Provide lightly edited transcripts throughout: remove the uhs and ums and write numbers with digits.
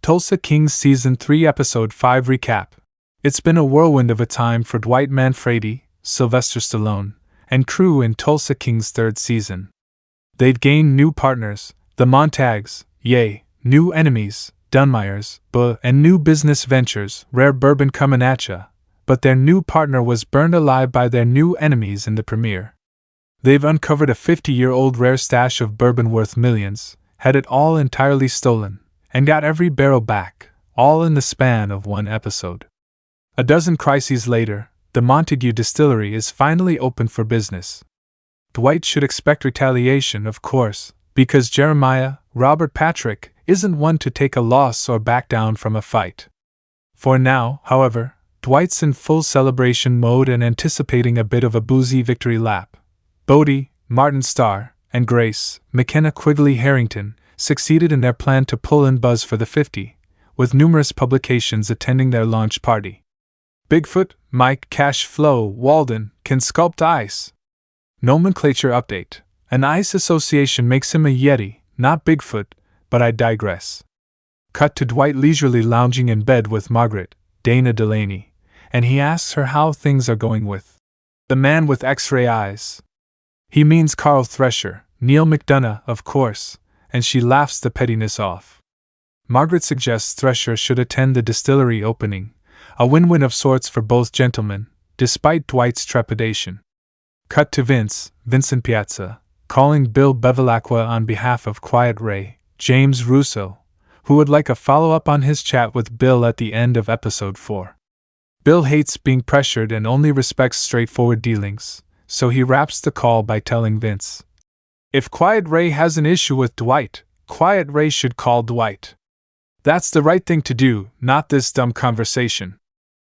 Tulsa Kings Season 3 Episode 5 Recap. It's been a whirlwind of a time for Dwight Manfredi, Sylvester Stallone, and crew in Tulsa King's third season. They'd gained new partners, the Montags, new enemies, Dunmeyers, and new business ventures, rare bourbon comin' at ya, but their new partner was burned alive by their new enemies in the premiere. They've uncovered a 50-year-old rare stash of bourbon worth millions, had it all entirely stolen, and got every barrel back, all in the span of one episode. A dozen crises later, the Montague distillery is finally open for business. Dwight should expect retaliation, of course, because Jeremiah, Robert Patrick, isn't one to take a loss or back down from a fight. For now, however, Dwight's in full celebration mode and anticipating a bit of a boozy victory lap. Bodie, Martin Starr, and Grace, McKenna Quigley Harrington, succeeded in their plan to pull in buzz for the 50, with numerous publications attending their launch party. Bigfoot, Mike Cash Flow Walden, can sculpt ice. Nomenclature update. An ice association makes him a Yeti, not Bigfoot, but I digress. Cut to Dwight leisurely lounging in bed with Margaret, Dana Delaney, and he asks her how things are going with the man with X-ray eyes. He means Carl Thresher, Neil McDonough, of course, and she laughs the pettiness off. Margaret suggests Thresher should attend the distillery opening, a win-win of sorts for both gentlemen, despite Dwight's trepidation. Cut to Vincent Piazza, calling Bill Bevilacqua on behalf of Quiet Ray, James Russo, who would like a follow-up on his chat with Bill at the end of episode 4. Bill hates being pressured and only respects straightforward dealings, so he wraps the call by telling Vince, if Quiet Ray has an issue with Dwight, Quiet Ray should call Dwight. That's the right thing to do, not this dumb conversation.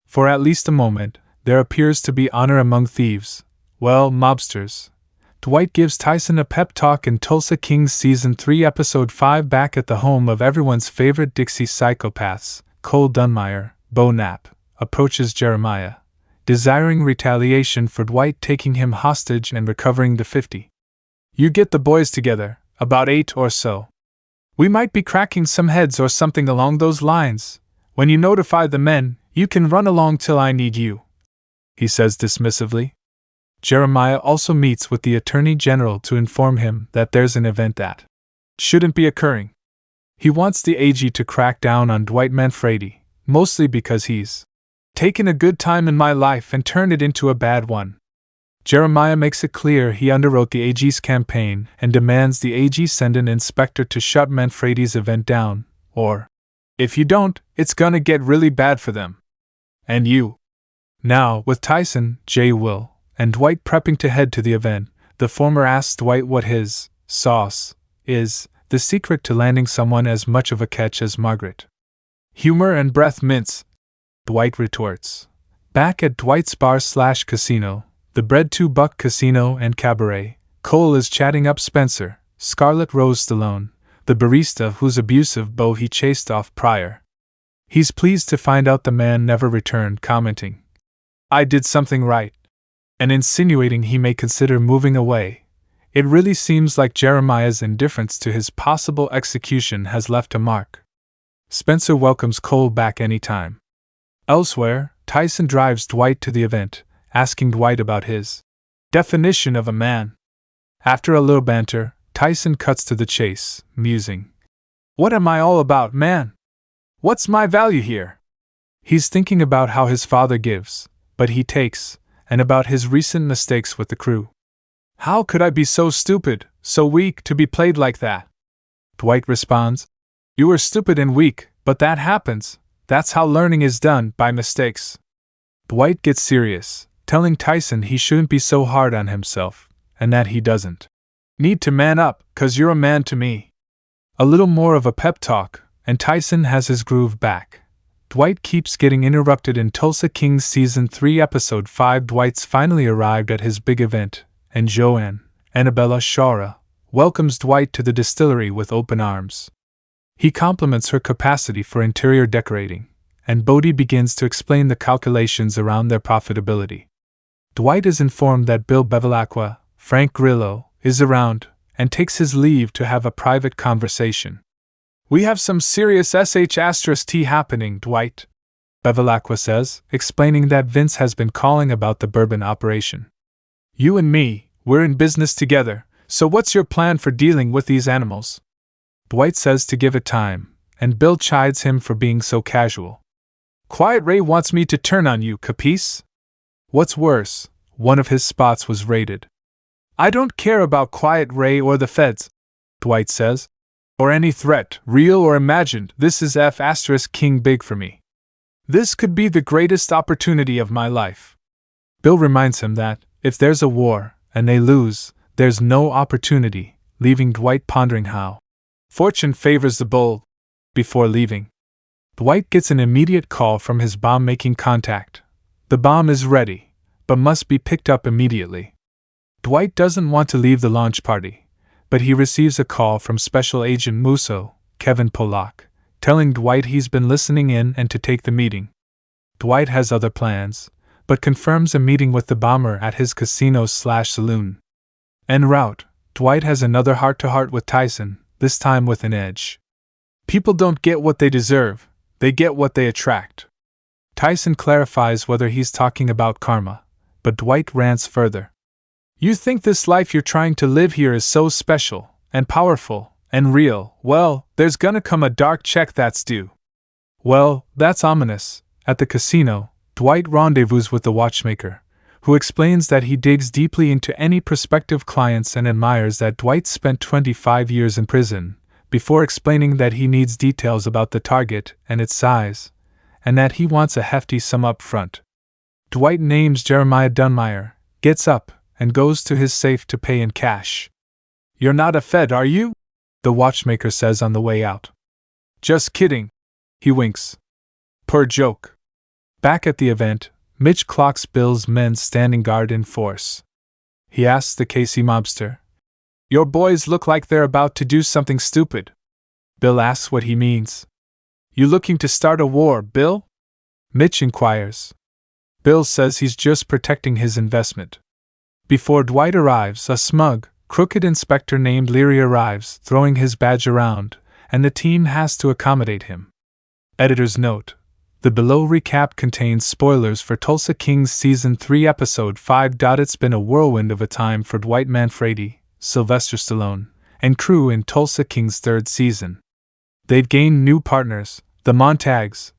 For at least a moment, there appears to be honor among thieves, mobsters. Dwight gives Tyson a pep talk in Tulsa Kings Season 3 Episode 5 back at the home of everyone's favorite Dixie psychopaths. Cole Dunmeyer, Bo Knapp, approaches Jeremiah, desiring retaliation for Dwight taking him hostage and recovering the 50. You get the boys together, about 8 or so. We might be cracking some heads or something along those lines. When you notify the men, you can run along till I need you, he says dismissively. Jeremiah also meets with the Attorney General to inform him that there's an event that shouldn't be occurring. He wants the AG to crack down on Dwight Manfredi, mostly because he's taken a good time in my life and turned it into a bad one. Jeremiah makes it clear he underwrote the AG's campaign and demands the AG send an inspector to shut Manfredi's event down, or, if you don't, it's gonna get really bad for them. And you. Now, with Tyson, Will, and Dwight prepping to head to the event, the former asks Dwight what his sauce is, the secret to landing someone as much of a catch as Margaret. Humor and breath mints, Dwight retorts. Back at Dwight's bar/casino, the Bread $2 Casino and Cabaret, Cole is chatting up Spencer, Scarlett Rose Stallone, the barista whose abusive beau he chased off prior. He's pleased to find out the man never returned, commenting, I did something right, and insinuating he may consider moving away. It really seems like Jeremiah's indifference to his possible execution has left a mark. Spencer welcomes Cole back anytime. Elsewhere, Tyson drives Dwight to the event, asking Dwight about his definition of a man. After a little banter, Tyson cuts to the chase, musing, what am I all about, man? What's my value here? He's thinking about how his father gives, but he takes, and about his recent mistakes with the crew. How could I be so stupid, so weak to be played like that? Dwight responds, you were stupid and weak, but that happens. That's how learning is done, by mistakes. Dwight gets serious, telling Tyson he shouldn't be so hard on himself, and that he doesn't need to man up, 'cause you're a man to me. A little more of a pep talk, and Tyson has his groove back. Dwight keeps getting interrupted in Tulsa Kings Season 3 Episode 5. Dwight's finally arrived at his big event, and Joanne, Annabella Shara, welcomes Dwight to the distillery with open arms. He compliments her capacity for interior decorating, and Bodie begins to explain the calculations around their profitability. Dwight is informed that Bill Bevilacqua, Frank Grillo, is around, and takes his leave to have a private conversation. We have some serious sh*t happening, Dwight, Bevilacqua says, explaining that Vince has been calling about the bourbon operation. You and me, we're in business together, so what's your plan for dealing with these animals? Dwight says to give it time, and Bill chides him for being so casual. Quiet Ray wants me to turn on you, capice? What's worse, one of his spots was raided. I don't care about Quiet Ray or the feds, Dwight says. Or any threat, real or imagined. This is F***ing big for me. This could be the greatest opportunity of my life. Bill reminds him that, if there's a war, and they lose, there's no opportunity, leaving Dwight pondering how fortune favors the bold. Before leaving, Dwight gets an immediate call from his bomb-making contact. The bomb is ready, but must be picked up immediately. Dwight doesn't want to leave the launch party, but he receives a call from Special Agent Musso, Kevin Pollock, telling Dwight he's been listening in and to take the meeting. Dwight has other plans, but confirms a meeting with the bomber at his casino/saloon. En route, Dwight has another heart-to-heart with Tyson, this time with an edge. People don't get what they deserve, they get what they attract. Tyson clarifies whether he's talking about karma, but Dwight rants further. You think this life you're trying to live here is so special, and powerful, and real. Well, there's gonna come a dark check that's due. Well, that's ominous. At the casino, Dwight rendezvous with the watchmaker, who explains that he digs deeply into any prospective clients and admires that Dwight spent 25 years in prison, before explaining that he needs details about the target and its size, and that he wants a hefty sum up front. Dwight names Jeremiah Dunmeyer, gets up, and goes to his safe to pay in cash. You're not a Fed, are you? The watchmaker says on the way out. Just kidding. He winks. Per joke. Back at the event, Mitch clocks Bill's men standing guard in force. He asks the Casey mobster, Your boys look like they're about to do something stupid. Bill asks what he means. You looking to start a war, Bill? Mitch inquires. Bill says he's just protecting his investment. Before Dwight arrives, a smug, crooked inspector named Leary arrives, throwing his badge around, and the team has to accommodate him. Editor's note: the below recap contains spoilers for Tulsa Kings Season 3 Episode 5. It's been a whirlwind of a time for Dwight Manfredi, Sylvester Stallone, and crew in Tulsa King's third season. They've gained new partners, the Montags,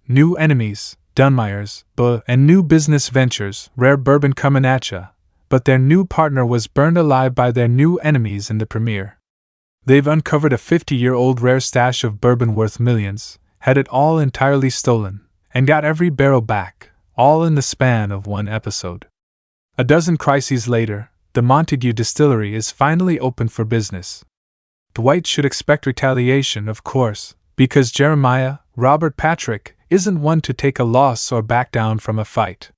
new enemies, Dunmeyers, and new business ventures, rare bourbon coming at ya. But their new partner was burned alive by their new enemies in the premiere. They've uncovered a 50-year-old rare stash of bourbon worth millions, had it all entirely stolen, and got every barrel back, all in the span of one episode. A dozen crises later, the Montague Distillery is finally open for business. Dwight should expect retaliation, of course, because Jeremiah, Robert Patrick, isn't one to take a loss or back down from a fight.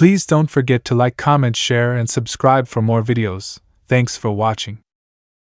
Please don't forget to like, comment, share, and subscribe for more videos. Thanks for watching.